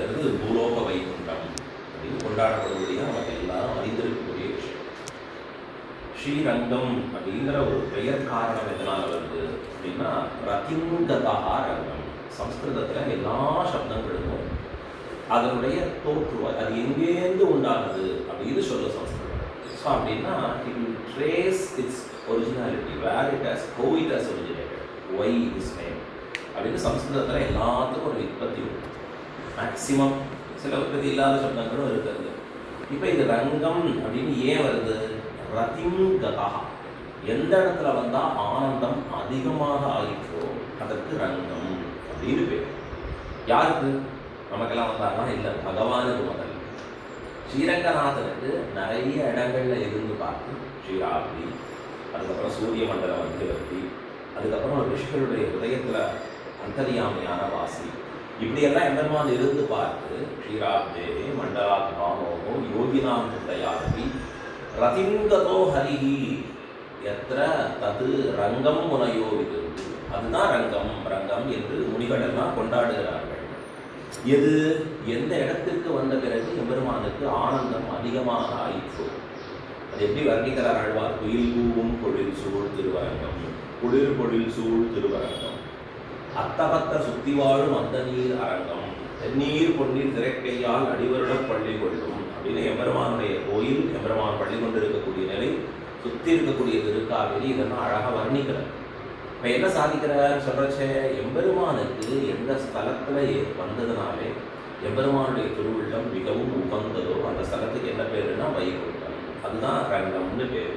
அப்படிங்கிறது பூலோக வைகுண்டம் அப்படின்னு கொண்டாடப்படுவதையா நமக்கு எல்லாரும் அறிந்திருக்கக்கூடிய விஷயம். ஸ்ரீரங்கம் அப்படிங்கிற ஒரு பெயர் காரணம் எதனால வருது அப்படின்னா ரதிங்கதா ரங்கம். சம்ஸ்கிருதத்தில் எல்லா சப்தங்களுக்கும் அதனுடைய தோற்றுவாய், அது எங்கேருந்து உண்டானது அப்படின்னு சொல்ல சம்ஸ்கிருதம். ஸோ அப்படின்னா it will trace its originality, where it has, how it has originated, why this name அப்படின்னு சம்ஸ்கிருதத்தில் எல்லாத்துக்கும் ஒரு உற்பத்தி உண்டு. மேக்சிமம் சில உற்பத்தி இல்லாத சப்தங்களும் இருக்கிறது. இப்போ இது ரங்கம் அப்படின்னு ஏன் வருது? ரதிங்கதா, எந்த இடத்துல வந்தால் ஆனந்தம் அதிகமாக ஆகிற்றோ அதற்கு ரங்கம் அப்படின்னு பேர். யாருக்கு? நமக்கெல்லாம் வந்தாங்கன்னா இல்லை, பகவானுக்கு முதல். ஸ்ரீரங்கநாதனுக்கு நிறைய இடங்கள்ல இருந்து பார்த்து ஸ்ரீராப்தி, அதுக்கப்புறம் சூரிய மண்டல மத்தியவர்த்தி, அதுக்கப்புறம் ரிஷிகளுடைய ஹிருதயத்தில் அந்தரியாமையான வாசி, இப்படியெல்லாம் எம்பெருமான் இருந்து பார்த்து ஸ்ரீராப்தே மண்டலாத்மானோகோ யோகினாம் ஹிருதயாதி ரதிங்கதோ ஹரிஹி எத்திர தது ரங்கம் முனையோ விதிருந்து, அதுதான் ரங்கம் ரங்கம் என்று முனிகள் எல்லாம் கொண்டாடுகிறார்கள். எது எந்த இடத்திற்கு வந்த பிறகு எம்பெருமானுக்கு ஆனந்தம் அதிகமாக ஆயிற்று. அது எப்படி வர்ணிக்கிறார் ஆழ்வார்? குயில் கூவும் பொழில் சூழ் திருவரங்கம், குளிர் பொழில் சூழ் திருவரங்கம், அத்தபத்த சுத்தி வாழும் அந்த நீர் அரங்கம், தென்னீர் பொன்னீர் திரைக்கையால் அடிவருட பள்ளி கொள்ளும் அப்படின்னு எம்பெருமானுடைய கோயில், எம்பெருமான் பள்ளி கொண்டு இருக்கக்கூடிய நிலை, சுற்றி இருக்கக்கூடிய திருக்காவிரி, இதெல்லாம் அழகாக வர்ணிக்கிறார். இப்போ என்ன சாதிக்கிறார் சொல்றச்சே, எம்பெருமானுக்கு எந்த ஸ்தலத்தில் வந்ததுனாலே எம்பெருமானுடைய திருவுள்ளம் மிகவும் உகந்ததோ அந்த ஸ்தலத்துக்கு என்ன பேருன்னா வைகுண்டம், அதுதான் ரங்கம்னு பேர்.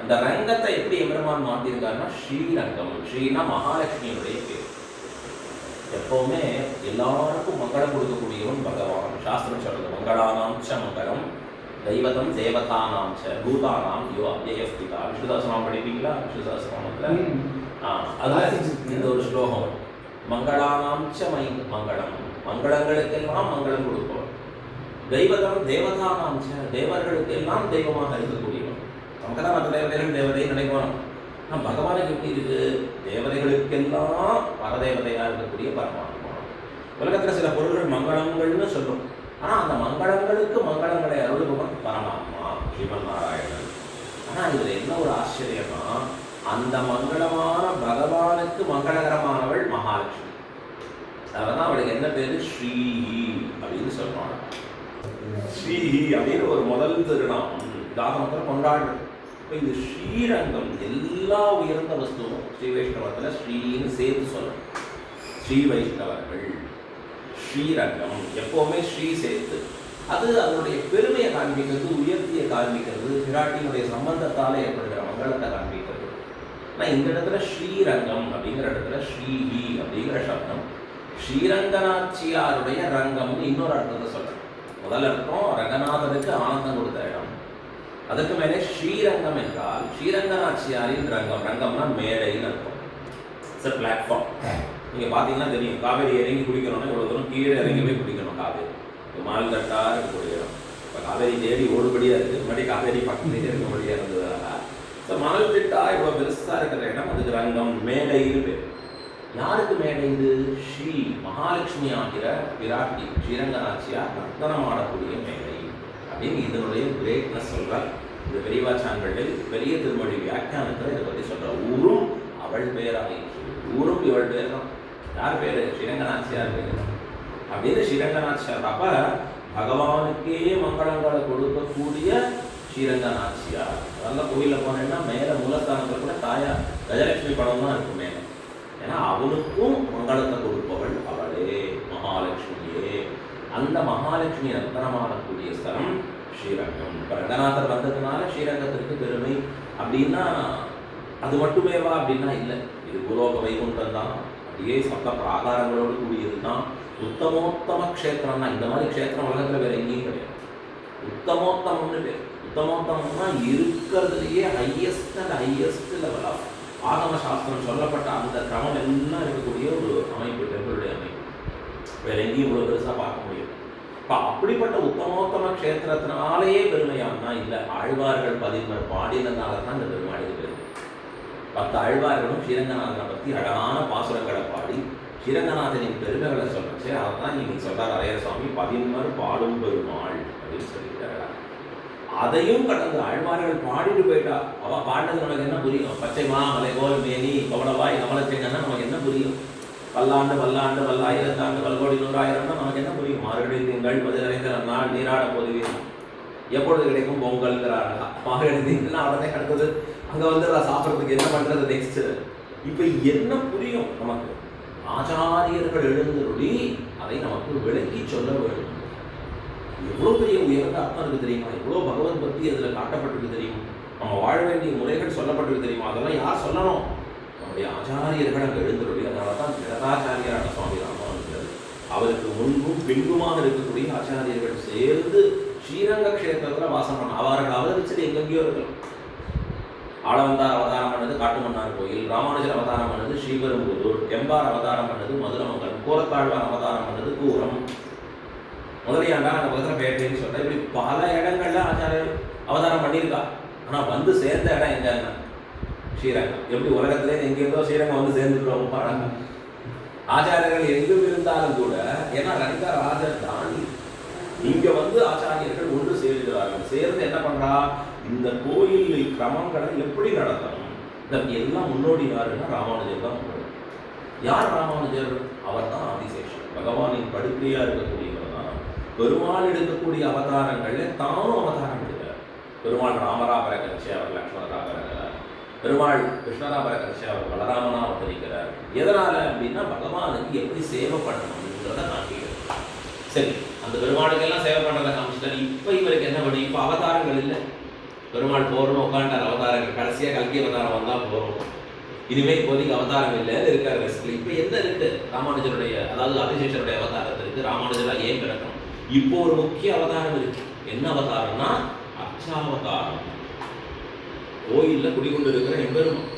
அந்த ரங்கத்தை எப்படி எம்பெருமான் மாற்றிருக்காருன்னா ஸ்ரீரங்கம். ஸ்ரீனா மகாலட்சுமியுடைய பேர். எப்பவுமே எல்லாருக்கும் மங்களம் கொடுக்கக்கூடியவன் பகவான். சாஸ்திரம் சொல்றது மங்களானாம் ச மங்களம் தெய்வதம் தேவதானாம் ச பூதானாம் யோ அவ்யயஸ்திதா. விஷ்ணுதாசனம் படிப்பீங்களா? விஷ்ணுதாசனத்தில் இந்த ஒரு ஸ்லோகம், மங்களானாம் ச மங்களம், மங்களங்களுக்கெல்லாம் மங்களம் கொடுப்பவன். தெய்வதம் தேவதானாம் ச, தேவர்களுக்கெல்லாம் தெய்வமாக இருக்கக்கூடியவன். நமக்கு தான் மற்ற தேவதைகள் தேவதை நினைக்கணும். ஆனால் பகவானுக்கு எப்படி இருக்கு? தேவதைகளுக்கெல்லாம் பரதேவதையாக இருக்கக்கூடிய பரமாத்மா. உலகத்தில் சில பொருள்கள் மங்களங்கள்னு சொல்லும், ஆனால் அந்த மங்களங்களுக்கு மங்களங்களை அருள்பவன் பரமாத்மா ஸ்ரீமன் நாராயணன். ஆனால் இதில் என்ன ஒரு ஆச்சரியமா, அந்த மங்களமான பகவானுக்கு மங்களகரமானவள் மகாலட்சுமி. அதனால அவளுக்கு என்ன பேரு? ஸ்ரீஹி அப்படின்னு சொல்றாங்க. ஸ்ரீஹி அப்படின்னு ஒரு முதல் திருநாமம் தாகமத்தில் கொண்டாடுறது. இப்போ இந்த ஸ்ரீரங்கம் எல்லா உயர்ந்த வஸ்துவும் ஸ்ரீ வைஷ்ணவத்தில் ஸ்ரீன்னு சேர்த்து சொல்லணும். ஸ்ரீ வைஷ்ணவர்கள் ஸ்ரீரங்கம் எப்போவுமே ஸ்ரீ சேர்த்து, அது அதனுடைய பெருமையை காண்பிக்கிறது, உயர்த்தியை காண்பிக்கிறது, பிராட்டியினுடைய சம்பந்தத்தால் ஏற்படுகிற மங்களத்தை காண்பிக்கிறது. ஆனால் இந்த இடத்துல ஸ்ரீரங்கம் அப்படிங்கிற இடத்துல ஸ்ரீஹி அப்படிங்கிற சப்தம் ஸ்ரீரங்கநாச்சியாருடைய ரங்கம்னு இன்னொரு அர்த்தத்தை சொல்கிறேன். முதல் அர்த்தம் ரங்கநாதனுக்கு ஆனந்தம் கொடுத்த இடம். அதுக்கு மேலே ஸ்ரீரங்கம் என்றால் ஸ்ரீரங்கநாச்சியாரின் ரங்கம். ரங்கம்னா மேடைன்னு அர்த்தம். It's a platform. நீங்கள் பார்த்தீங்கன்னா தெரியும், காவேரி இறங்கி குடிக்கணும்னா இவ்வளோ தூரம் கீழே இறங்கி போய் குடிக்கணும். காவேரி மால் கட்டாக இருக்கக்கூடிய இடம். இப்போ காவேரி தேடி ஓடுபடியாக இருக்குது, முன்னாடி காவேரி பக்கத்துலேயே இருக்கபடியாக இருந்ததுனால ஸோ மணல் திட்டா இவ்வளோ பெருசாக இருக்கிற இடம், அதுக்கு ரங்கம் மேடைன்னு பேர். யாருக்கு மேடை இது? ஸ்ரீ மகாலட்சுமி ஆகிற பிராட்டி ஸ்ரீரங்கநாச்சியார் நர்த்தனம் ஆடக்கூடிய மேடை அப்படின்னு இதனுடைய கிரேட்னஸ் சொல்கிறார். இந்த பெரியவாச்சான்களில் பெரிய திருமொழி வியாக்கியானத்தில் இதை பற்றி சொல்கிறார். ஊரும் அவள் பேராயிற்று, ஊரும் இவள் பேர் தான். யார் பேர்? ஸ்ரீரங்கநாச்சியார் பேர் அப்படின்னு ஸ்ரீரங்கநாச்சியார். அப்போ பகவானுக்கே மங்களங்களை கொடுக்கக்கூடிய ஸ்ரீரங்கநாச்சியார். அதெல்லாம் கோயிலில் போனேன்னா மேலே மூலஸ்தானத்தில் கூட தாயார் கஜலட்சுமி படம் தான் இருக்கும் மேலே. ஏன்னா அவனுக்கும் மங்களத்தை கொடுப்பவள் அவளே, மகாலட்சுமியே. அந்த மகாலட்சுமி ரத்தனமானக்கூடிய ஸ்தலம் ஸ்ரீரங்கம். இப்போ ரங்கநாதர் வந்ததுனால ஸ்ரீரங்கத்திற்கு பெருமை அப்படின்னா அது மட்டுமேவா அப்படின்னா இல்லை. இது பூலோக வைகுண்டம் தான், அப்படியே சப்த பிராகாரங்களோடு கூடியது தான். உத்தமோத்தம க்ஷேத்திரம்னா இந்த மாதிரி க்ஷேத்திரம் உலகத்தில் வேற எங்கேயும் கிடையாது. உத்தமோத்தமம்னு பேர். உத்தமோத்தமம்னா இருக்கிறதுலையே highest and highest level of ஆகம சாஸ்திரம் சொல்லப்பட்ட அந்த கிரமம் எல்லாம் இருக்கக்கூடிய ஒரு அமைப்பு, டெம்பிளுடைய அமைப்பு. வேற எங்கேயும் இவ்வளோ பெருசாக பார்க்க முடியும். இப்போ அப்படிப்பட்ட உத்தமோத்தம க்ஷேத்திரத்தினாலேயே பெருமையானா இல்லை, ஆழ்வார்கள் பாடினதுனால தான் இந்த பெருமாளுக்கு பெருமை. 10 ஆழ்வார்களும் ஸ்ரீரங்கநாதனை பற்றி அழகான பாசுரங்களை பாடி ஸ்ரீரங்கநாதனின் பெருமைகளை சொல்றேன். சரி, அதான் இன்னைக்கு சொல்றார் அரையர் சுவாமி, பதின்மர் பாடும் பெருமாள் அப்படின்னு சொல்லியிருக்காரு. அதையும் கடந்து ஆழ்வார்கள் பாடிட்டு போயிட்டா. அவ பாடினது நமக்கு என்ன புரியும்? பச்சை மாமலை கோல் மேனி பவளவாய் கமலச்செங்கன்னா நமக்கு என்ன புரியும்? பல்லாண்டு பல்லாண்டு பல்லாயிரத்தாண்டு பல்கோடி நூறாயிரம்னா நமக்கு என்ன புரியும்? மார்கழி திங்கள் பதினைந்த நாள் நீராட போதுவீங்க எப்பொழுது கிடைக்கும் பொங்கல்ங்கிறாங்க. மார்கழி திங்கள்னா உடனே அடுத்தது அங்கே வந்து சாப்பிட்றதுக்கு என்ன பண்ணுறது நெக்ஸ்ட். இப்போ என்ன புரியும் நமக்கு? ஆச்சாரியர்கள் எழுந்தருளி அதை நமக்கு விளக்கி சொல்ல வேண்டும். எவ்வளோ பெரிய உயர்ந்த அர்த்தம் இருக்குது தெரியுமா? எவ்வளோ பகவத் பக்தி அதில் காட்டப்பட்டிருக்கு தெரியுமா? நம்ம வாழ வேண்டிய முறைகள் சொல்லப்பட்டிருக்கு தெரியுமா? அதெல்லாம் யார் சொல்லணும்? நம்முடைய ஆச்சாரியர்கள் அங்கே எழுந்தருளி. அதனால தான் ஜெகதாச்சாரியாரான சுவாமி ராமானுஜர் அவருக்கு முன்பும் பின்புமாக இருக்கக்கூடிய ஆச்சாரியர்கள் சேர்ந்து ஸ்ரீரங்க கஷேத்திரத்தில் வாசம் பண்ண. அவர்கள் அவதரிச்சது எங்கெங்கேயோ இருக்கலாம். ஆளவந்தார் அவதாரம் பண்ணது காட்டுமன்னார் கோயில், ராமானுஜர் அவதாரம் பண்ணது ஸ்ரீபெரும்புதூர், எம்பார் அவதாரம் பண்ணது மதுரமங்கலம், கோரத்தாழ்வார் அவதாரம் பண்ணது கூரம், முதலியாண்டா அந்த பக்கத்தில் பேட்டைன்னு சொல்கிறேன். இப்படி பல இடங்கள்ல ஆச்சாரியர் அவதாரம் பண்ணியிருக்கா. ஆனால் வந்து சேர்ந்த இடம் எங்கன்னா ஸ்ரீரங்கம். எப்படி உலகத்திலே எங்கேருந்தோ ஸ்ரீரங்கம் வந்து சேர்ந்துக்கிறோம் பாருங்க. ஆச்சாரியர்கள் எங்கும் இருந்தாலும் கூட, ஏன்னா ரங்க ராஜர் தாண்டி இங்கே வந்து ஆச்சாரியர்கள் ஒன்று சேர்கிறார்கள். சேர்ந்து என்ன பண்ணுறா? இந்த கோயில் கிரமங்களை எப்படி நடத்தணும் இதற்கு எல்லாம் முன்னோடி யாருன்னா ராமானுஜர் தான் முன்னோடி. யார் ராமானுஜர்? அவர் தான் ஆதிசேஷன், பகவானின் படுக்கையாக இருக்கக்கூடியவர் தான். பெருமாள் எடுக்கக்கூடிய அவதாரங்கள்ல தானும் அவதாரம் எடுக்கிறார். பெருமாள் ராமராபர கட்சி அவர் லக்ஷ்மணராக இருக்கிறார். பெருமாள் கிருஷ்ணராபர கட்சி அவர் பலராமனா அவதரிக்கிறார். எதனால அப்படின்னா பகவானுக்கு எப்படி சேவை பண்ணணும்ன்றதை காண்பிக்கிறார். சரி, அந்த பெருமாளுக்கெல்லாம் சேவை பண்ணுறதை காமிச்சிட்டார். இப்போ இவருக்கு என்ன பண்ணி? இப்போ அவதாரங்கள் இல்லை. பெருமாள் போறணும் உட்காண்டார். அவதாரங்கள் கடைசியாக கல்கி அவதாரம் வந்தால் போகிறோம். இனிமேல் இப்போதைக்கு அவதாரம் இல்லைன்னு இருக்கார் ரெஸ்ட்ல. இப்போ என்ன இருக்கு? ராமானுஜருடைய, அதாவது ஆதிசேஷருடைய அவதாரத்தில் இருக்கு. ராமானுஜராக ஏன் பிறக்கணும்? இப்போ ஒரு முக்கிய அவதாரம் இருக்கு. என்ன அவதாரம்னா அர்ச்சாவதாரம். கோயிலில் குடிகொண்டு இருக்கிற எம்பெருமான்.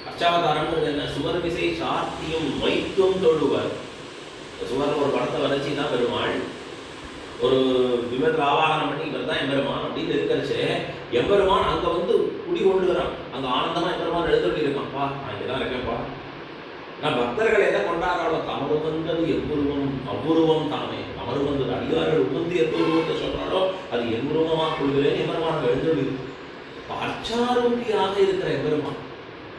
அர்ச்சாவதாரம்ன்றது என்ன? சுவர் விசை சாத்தியம் வைத்தும் தொழுவர். சுவரில் ஒரு படத்தை வரைச்சி தான் பெருமாள் ஒரு விமத்தில் ஆவாகனம் பண்ணி இவர் தான் எம்பெருமான் அப்படின்னு இருக்கிறச்சு. எம்பெருமான் அங்கே வந்து குடிகொண்டுகிறான். அங்கே ஆனந்தமாக எம்பெருமான் எழுதப்பட்டு இருக்கான்ப்பா, நான் இங்கே தான் இருக்கேன்ப்பா. நான் பக்தர்கள் எதை கொண்டாடுறாளோ தமறு வந்தது எவ்வுருவம் அவ்வுருவம் தானே. தமறு வந்தது அடியார்கள் உகந்து எவ்வுருவத்தை சொல்கிறாளோ அது எவ்வுருவமாக கொள்கிறேன் எம்பெருமான் எழுந்தொழி. அர்ச்சாரூபியாக இருக்கிற எம்பெருமான்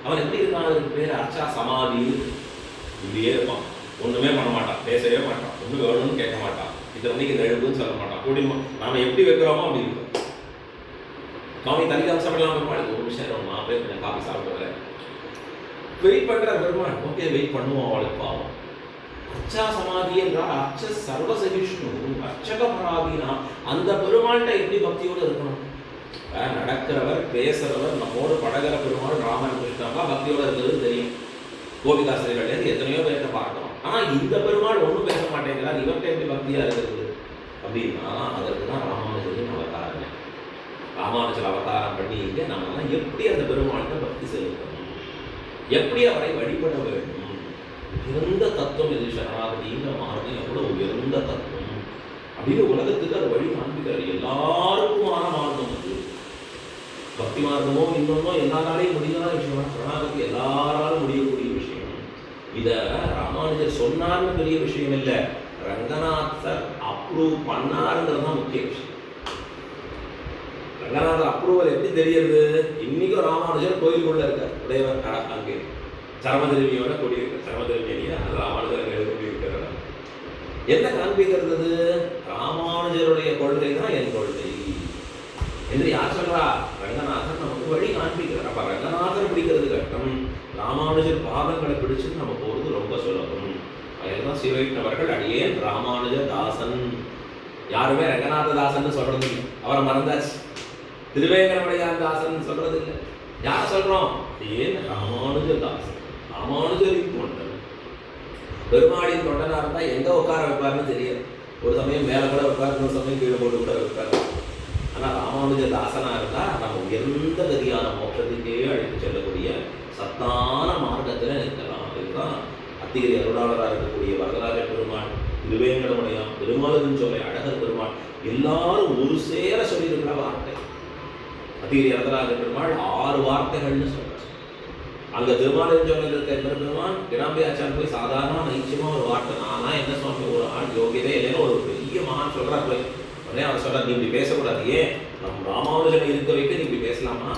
அவன் எப்படி இருக்கான்? அவருக்கு பேர் அர்ச்சா சமாதி. இப்படியே இருப்பான், ஒன்றுமே பண்ண மாட்டான், பேசவே மாட்டான், ஒன்றும் வேணும்னு கேட்க மாட்டான், இத்தனை மணிக்கு இந்த எழுதுன்னு சொல்ல மாட்டான். கூடி நாம எப்படி வைக்கிறோமோ அப்படி இருக்கும். காமி தனிக்கு அம்சப்படலாம் பெருமாள். ஒரு விஷயம் நான் போய் கொஞ்சம் காஃபி சாப்பிட்டு வரேன். வெயிட் பண்ணுற பெருமாள். ஓகே, வெயிட் பண்ணுவோம். அவளுக்கு பாவம். அர்ச்சா சமாதி என்றால் அர்ச்ச சர்வசகிஷ்ணு அர்ச்சக பராதீனா. அந்த பெருமாள்கிட்ட எப்படி பக்தியோடு இருக்கணும்? நடக்கிறவர் பேசுறவர் நம்மோடு படகிற பெருமாள் ராமன் கிருஷ்ணா பக்தியோடு இருக்கிறது தெரியும். கோபிகாசிரியர்கள் எத்தனையோ பேர்கிட்ட பார்க்கணும். ஆனால் இந்த பெருமாள் ஒன்றும் பேச மாட்டேங்கிறார். இவர்கிட்ட எப்படி பக்தியாக இருக்கிறது அப்படின்னா அதற்கு தான் ராமானுஜரின் அவதாரம். ராமானுஜர் அவதாரம் பண்ணி இங்கே நம்மலாம் எப்படி அந்த பெருமாள்கிட்ட பக்தி செலுத்தணும், எப்படி அவரை வழிபட வேண்டும். உயர்ந்த தத்துவம் இது. சரணாகதிங்கிற மார்க்கம் எவ்வளோ உயர்ந்த தத்துவம் அப்படின்னு உலகத்துக்கு அது வழி காண்பிக்கிறார். எல்லாருக்குமான மார்க்கம் அது. பக்தி மார்க்கமோ இன்னொன்னோ எல்லாராலையும் முடியாத விஷயம். சரணாகதி எல்லாராலும் முடியக்கூடிய விஷயம். இதை ராமானுஜர் சொன்னார்னு பெரிய விஷயம் இல்லை, ரங்கநாதர் அப்ரூவ் பண்ணாருங்கிறது தான் முக்கிய விஷயம். ரங்கநாதர் அப்ரூவல் எப்படி தெரியுது? இன்னைக்கும் ராமானுஜர் கோயிலுக்குள்ள இருக்கார். உடையவர் அங்கே சரமதிருவியோட கூடியிருக்க சரமதிருவியை ராமானுஜர் எழுதியிருக்கிறார். என்ன காண்பிக்கிறது? ராமானுஜருடைய கொள்கை தான் என் கொள்கை என்று யார் சொல்றா? ரங்கநாதர் நமக்கு வழி காண்பிக்கிறார். அப்ப ரங்கநாதர் பிடிக்கிறது கட்டம், ராமானுஜர் பாதங்களை பிடிச்சு நம்ம போறது ரொம்ப சுலபம். அதில்தான் சிவையிட்டவர்கள் அடியேன் ராமானுஜர் தாசன். யாருமே ரங்கநாத தாசன் சொல்றது இல்லை, அவரை மறந்தாச்சு. திருவேங்கடமுடையான் தாசன் சொல்றது இல்லை. யார் சொல்றோம்? ஏன் ராமானுஜர் தாசன், ராமானுஜரின் தொண்டன். பெருமாளின் தொண்டனா இருந்தா எங்க உட்கார வைப்பாருன்னு தெரியாது. ஒரு சமயம் மேல கூட வைப்பாரு, ஒரு சமயம் கீழே போட்டு கூட வைப்பாரு. ஆனால் ராமானுஜர் தாசனா இருந்தா நம்ம எந்த கதியான மோட்சத்துக்கே அழைத்து செல்லக்கூடிய சத்தான மார்க்கத்தில் நிற்கலாம். இதுதான் அத்திகிரி அருளாளராக இருக்கக்கூடிய வரதராஜ பெருமாள், திருவேங்கடமுடையான், பெருமாளின் சோலை அழகர் பெருமாள் எல்லாரும் ஒரு சேர சொல்லியிருக்கிற வார்த்தை. அத்திகிரி வரதராஜ பெருமாள் 6 வார்த்தைகள்னு சொல்றார். அங்க திருமாலிருஞ்சோலையில் இருக்க பெருமான் கிடாம்பி ஆச்சாரம் போய் சாதாரண நிச்சயமா ஒரு வார்த்தை, நானா என்ன சுவாமி ஒரு ஆள் யோகியதே இல்லைன்னு ஒரு பெரிய மகான் சொல்றா போய் உடனே அவர் சொல்றாரு, நீ இப்படி பேசக்கூடாது. ஏன் நம்ம ராமானுஜனை இருக்க வைக்க நீ இப்படி பேசலாமா?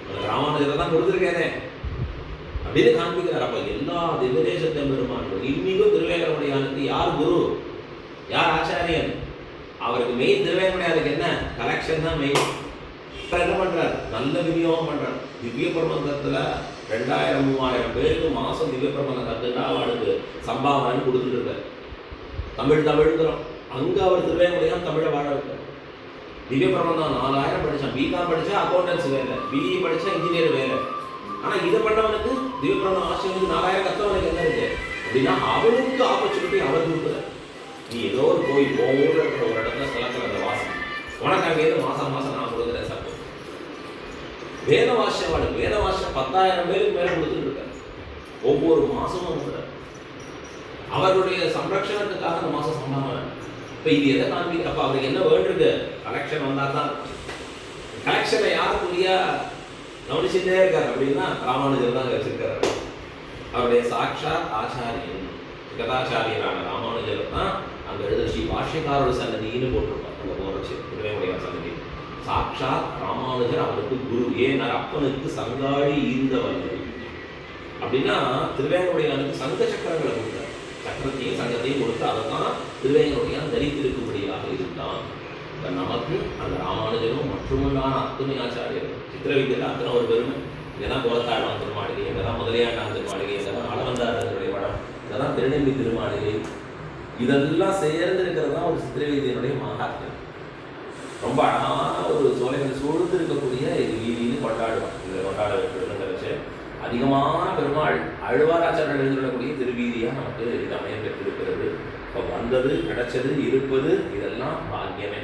உனக்கு ராமானுஜரை தான் கொடுத்துருக்கேனே அப்படின்னு காண்பிக்கிறார். அப்ப எல்லா திவ்யதேசத்தை பெருமான்கள் இன்னைக்கும் திருவேங்கடமுடியானுக்கு யார் குரு, யார் ஆச்சாரியன்? அவருக்கு மெயின் திருவேங்கடமுடியானுக்கு என்ன கலெக்ஷன் தான் மெயின். என்ன பண்றாரு? நல்ல விநியோகம் பண்றாரு. திவ்ய பிரபந்தத்துல 2000-3000 பேருக்கு மாசம் திவ்ய பிரபந்தம் கத்துட்டா அவளுக்கு சம்பாவனைன்னு கொடுத்துட்டு இருக்காரு. தமிழ்ங்கிறோம். அங்க அவர் திருவேங்கடையான் தமிழை வாழ வைப்பார். திவ்ய பிரபந்தம் 4000 படிச்சான். பிகாம் படிச்சா அக்கௌண்டன்ஸ் வேலை, பிஇ படிச்சா இன்ஜினியர் வேலை. ஆனா இதை பண்ணவனுக்கு திவ்ய பிரபந்தம் ஆசிரியருக்கு 4000 கத்தவனுக்கு என்ன இருக்கு அப்படின்னா அவனுக்கு ஆப்பர்ச்சுனிட்டி அவர் கொடுக்குறார். நீ ஏதோ ஒரு கோயில் ஊரில் இருக்கிற ஒரு இடத்துல ஸ்தலத்தில் அந்த வாசம் உனக்கு அங்கேயிருந்து மாசம் நான் கொடுக்குறேன் சார். வேதவாசியம் வாழ்க்கை வேதவாசியம் 10,000 பேருக்கு மேலே கொடுத்துட்டு இருக்காரு. ஒவ்வொரு மாசமும் கொடுக்குறாரு. அவருடைய சம்ரட்சணத்துக்காக அந்த மாசம் சம்பாவனை. இப்போ இது எதை காண்பிக்க? அப்போ அவருக்கு என்ன வேண்டிருக்கு? கலெக்ஷன் வந்தால் தான். கலெக்ஷனை யாருக்குரிய கவனிச்சுட்டே இருக்காரு அப்படின்னா ராமானுஜர் தான் வச்சிருக்காரு. அவருடைய சாட்சாத் ஆச்சாரியன் ஜெகதாச்சாரியரான ராமானுஜர் தான் அந்த எழுதர்ஷி பாஷ்யக்காரோட சன்னதின்னு போட்டிருப்பார். அந்த போரட்சி திருவேங்கடைய சன்னதி சாட்சாத் ராமானுஜர் அவருக்கு குரு. ஏன்னார் அப்பனுக்கு சங்காழி ஈர்ந்தவர்கள் அப்படின்னா திருவேங்கடையானுக்கு சங்க சக்கரங்களை கொடுத்தார். சக்கரத்தையும் சங்கத்தையும் கொடுத்து அதை தான் திருவேங்கடையான் தரித்திருக்கும்படியாக இருந்தான். நமக்கு அந்த ராமானுஜரும் மற்றுமுண்டான அத்துணை ஆச்சாரியர்கள் சித்திரவித்தியில் அத்தனை ஒரு பெருமை. இங்கே தான் கோலத்தாழ்வான் திருமாளிகை, இங்கே தான் முதலியாண்டான் திருமாளிகை, இங்கே தான் ஆளவந்தாரனுடைய வடம், இங்கே தான் திருநெல்வி திருமாளிகை. இதெல்லாம் சேர்ந்து இருக்கிறது தான் ஒரு சித்திரவித்தியனுடைய மகாத்மியம். ரொம்ப அழகான ஒரு சோலைகள் சூழ்ந்து இருக்கக்கூடிய இது வீதின்னு கொண்டாடுவான். இதை கொண்டாட வைக்கிறதுங்கிற விஷயம் அதிகமான பெருமாள் அழ்வாராச்சாரன் எழுந்துள்ளக்கூடிய திருவீதியாக நமக்கு இது அமைய பெற்றிருக்கிறது. இப்போ வந்தது, கிடைச்சது, இருப்பது இதெல்லாம் பாக்கியமே.